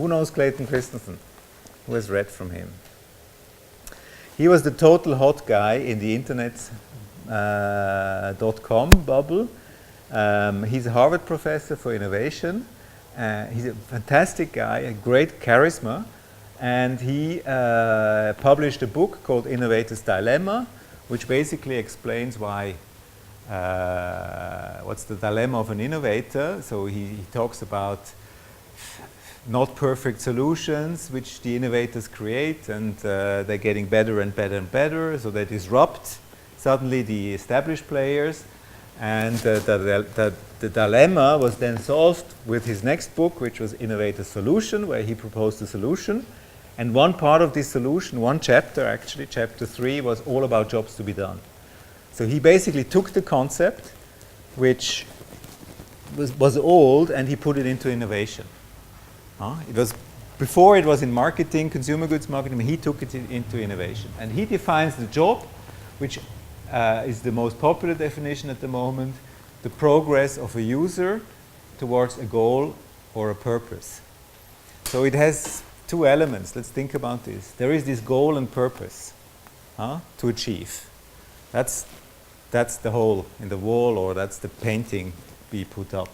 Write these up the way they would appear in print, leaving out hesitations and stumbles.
Who knows Clayton Christensen? Who has read from him? He was the total hot guy in the internet .com bubble. He's a Harvard professor for innovation. He's a fantastic guy, a great charisma, and he published a book called Innovator's Dilemma, which basically explains why what's the dilemma of an innovator. So he talks about not perfect solutions which the innovators create, and they're getting better and better and better, so they disrupt suddenly the established players. And the dilemma was then solved with his next book, which was Innovator's Solution, where he proposed a solution. And one part of this solution, one chapter actually, chapter 3, was all about jobs to be done. So he basically took the concept, which was old, and he put it into innovation. It was before it was in marketing, consumer goods marketing. He took it into innovation, and he defines the job, which is the most popular definition at the moment: the progress of a user towards a goal or a purpose. So it has two elements. Let's think about this. There is this goal and purpose to achieve. That's the hole in the wall, or that's the painting we put up.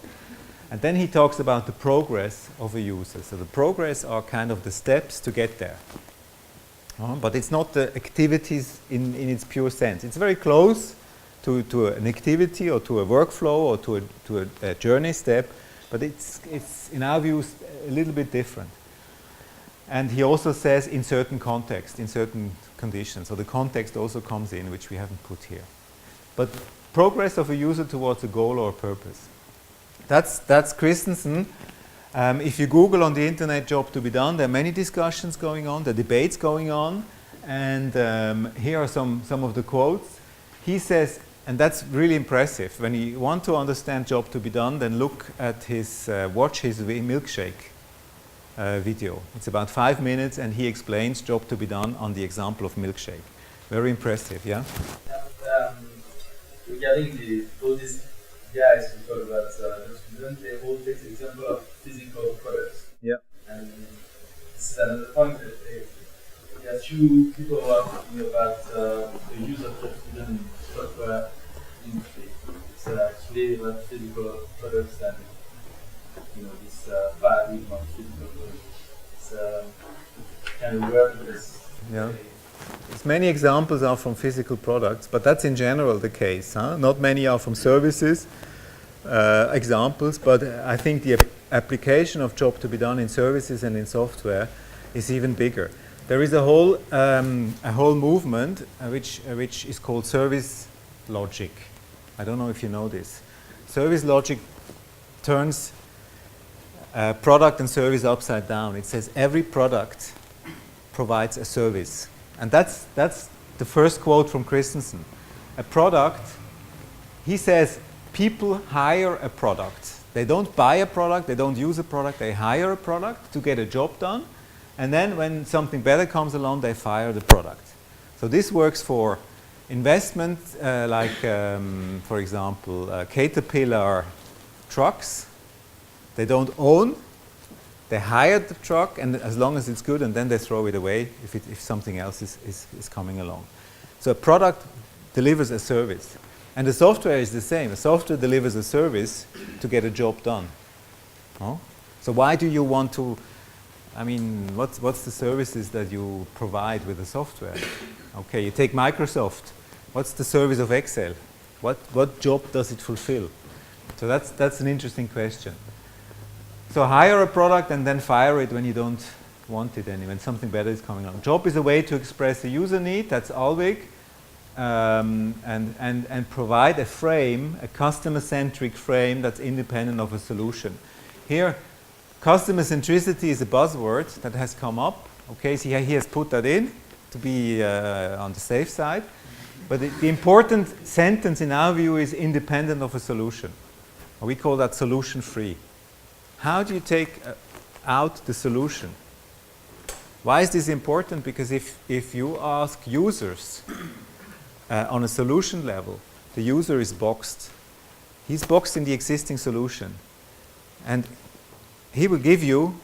And then he talks about the progress of a user. So the progress are kind of the steps to get there. But it's not the activities in its pure sense. It's very close to an activity or to a workflow or to a journey step, but it's in our view a little bit different. And he also says in certain contexts, in certain conditions. So the context also comes in, which we haven't put here. But progress of a user towards a goal or a purpose. That's Christensen. If you Google on the internet job to be done, there are many discussions going on, there are debates going on, and here are some of the quotes. He says, and that's really impressive, when you want to understand job to be done, then look at his, watch his milkshake video. It's about 5 minutes, and he explains job to be done on the example of milkshake. Very impressive, yeah? Regarding all these guys who talk about students, they all take the example of physical products. Yeah. And this is another point that there are few people who are talking about the use of student in software industry. It's actually about physical products and this paradigm of physical products. It's kind of weird because As many examples are from physical products, but that's in general the case. Not many are from services examples, but I think the application of job to be done in services and in software is even bigger. There is a whole movement which is called service logic. I don't know if you know this. Service logic turns product and service upside down. It says every product provides a service. And that's the first quote from Christensen. A product, he says, people hire a product. They don't buy a product, they don't use a product, they hire a product to get a job done. And then when something better comes along, they fire the product. So this works for investment, for example, Caterpillar trucks. They don't own. They hire the truck, and as long as it's good, and then they throw it away if something else is coming along. So a product delivers a service. And the software is the same. A software delivers a service to get a job done. So why do you want to, what's the services that you provide with the software? Okay, you take Microsoft. What's the service of Excel? What job does it fulfill? So that's an interesting question. So hire a product and then fire it when you don't want it anymore, when something better is coming along. Job is a way to express a user need, that's Alvig, and provide a frame, a customer-centric frame that's independent of a solution. Here, customer centricity is a buzzword that has come up. Okay, so he has put that in to be on the safe side. But the important sentence in our view is independent of a solution. We call that solution-free. How do you take out the solution? Why is this important? Because if you ask users on a solution level, the user is boxed. He's boxed in the existing solution. And he will give you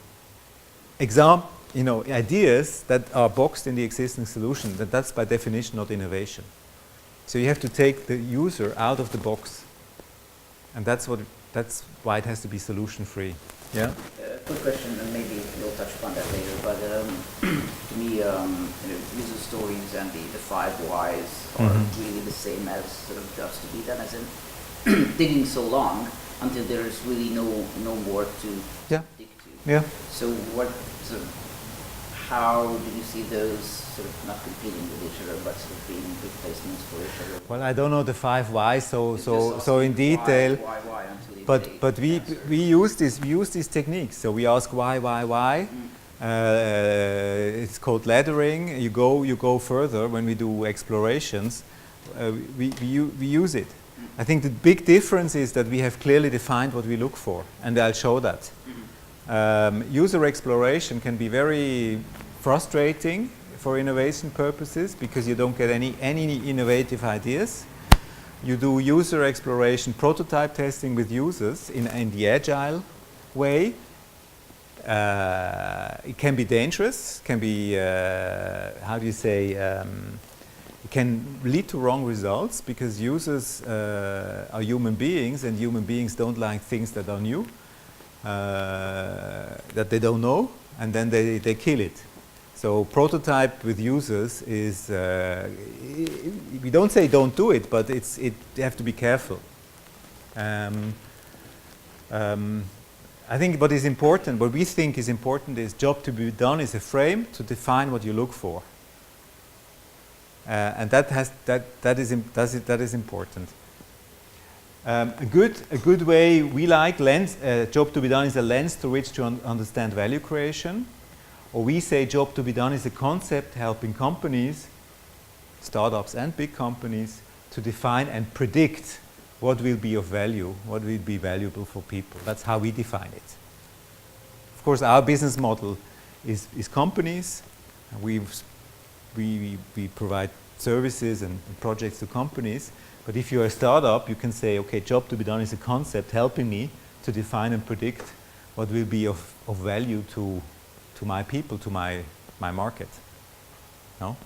ideas that are boxed in the existing solution, that's by definition not innovation. So you have to take the user out of the box, and that's why it has to be solution free. Yeah. Quick question, and maybe you'll touch upon that later. But to me, user stories and the 5 whys are really the same as sort of jobs to be done, as in digging so long until there is really no more to dig to. Yeah. So how do you see those sort of not competing with each other, but sort of being replacements for each other? Well, I don't know the 5 whys so in detail. Why until but we use these techniques. So we ask why. It's called laddering. You go further when we do explorations. We use it. I think the big difference is that we have clearly defined what we look for, and I'll show that. User exploration can be very frustrating for innovation purposes because you don't get any innovative ideas. You do user exploration, prototype testing with users in the agile way. It can be dangerous, can be, it can lead to wrong results because users are human beings, and human beings don't like things that are new, that they don't know, and then they kill it. So prototype with users is, we don't say don't do it, but you have to be careful. I think what we think is important is job to be done is a frame to define what you look for. And that is important. A good way we like job to be done is a lens through which to understand value creation. Or we say job to be done is a concept helping companies, startups and big companies, to define and predict what will be of value, what will be valuable for people. That's how we define it. Of course, our business model is companies. We provide services and projects to companies. But if you're a startup, you can say, okay, job to be done is a concept helping me to define and predict what will be of value to my people, to my market. No?